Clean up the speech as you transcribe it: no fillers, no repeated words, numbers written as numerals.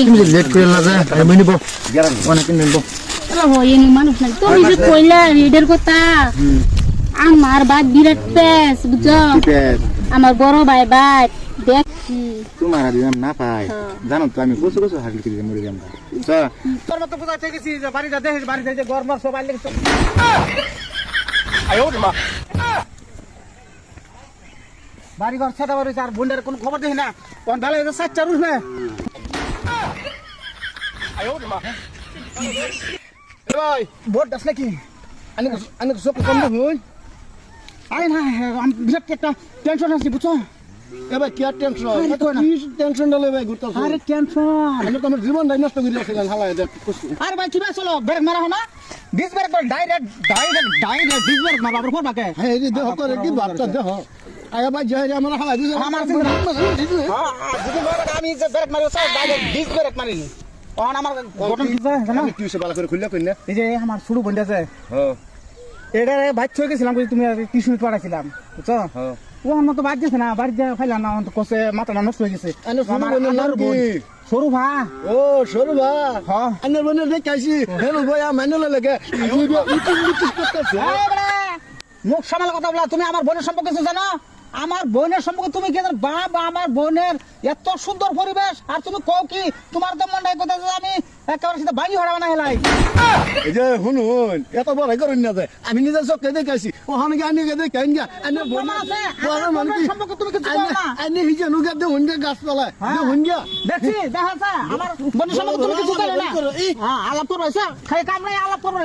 তুমি লেট করে না যা আমি নিব অনেক নিব হয়নি মানুষ নাই তুমি যে কইলা রেডের কথা আমার বাদ বিরাট পেস বুঝছো আমার বড় ভাই ভাই দেখছি তোমার দিলাম না পাই জানো তো আমি কসু কসু হাসি করে মরে যাম তোর মত বুঝা থেকে গেছি যে বাড়িটা দেখিস বাড়িতে যে গরমর সবাই লেগেছে আয় ওরে মা বাড়ি ঘর ছাড়া বাড়ি আর বন্ডার কোনো খবর দেখি না কোন বেলা এটা সাচ্চা রুস না আয় ওরে মা ভাই বোট দাস নাকি আনি সব কম না হই আরে না আমি বিরাট একটা টেনশন আছে বুঝছো এবার কি আর টেনশন কি টেনশন ডলে ভাই ঘুরতাছ আরে টেনশন আমি তো আমার জীবন নষ্ট করে দিয়েছিলাম হালায় দেখ আরে ভাই কি চলো ব্রেক মারা না ডিস ব্রেক বল ডাইরেক্ট ডিস ব্রেক মারা বাবার ফোন বাকে হ্যাঁ এই দেহ করে কি বাচ্চা দেহ আরে ভাই জয় আমার হালায় দিছে আমার আমি যে ব্রেক মারি সব ডাইরেক্ট ডিস ব্রেক মারি অন আমার গঠন কি জানো আমি টিউশন ভালো করে খুললে কইনা এই যে আমার ছোট বোন আছে হ্যাঁ এটা বাইক ছয় গেছিলাম তুমি টিউশন পড়াইছিলাম বুঝছো হ্যাঁ ও আমার তো বাদ গেছে না বাড়ি যা ফাইলাম না তো কষে মাথাটা নষ্ট হয়ে গেছে সরু ভা ও সরু ভা হ্যাঁ আনের বোনের দেখাইছি হেলো ভাই মাইনলে লাগে মুখ সামাল কথা বলা তুমি আমার বোনের সম্পর্কে জানো আমার বোনের সম্পর্কে তুমি কি জানো বাবা আমার বোনের এত সুন্দর পরিবেশ আর তুমি কও কি তোমার তো মন নাই কথা আমি একেবারে সাথে বাড়ি হড়া না হেলাই এই যে হুন এত বড় করুন না যে আমি নিজে চোখে দেখাইছি ওখানে গিয়ে আনি গেদে কেন গিয়া আনি বোন আছে বড় মানে কি সম্পর্কে তুমি কিছু জানো না আনি হিজে নুগে দে হুন গাছ তলায় দে হুন গিয়া দেখছি দেখাছা আমার বোনের সম্পর্কে তুমি কিছু জানো না হ্যাঁ আলাপ করো আলাপ করো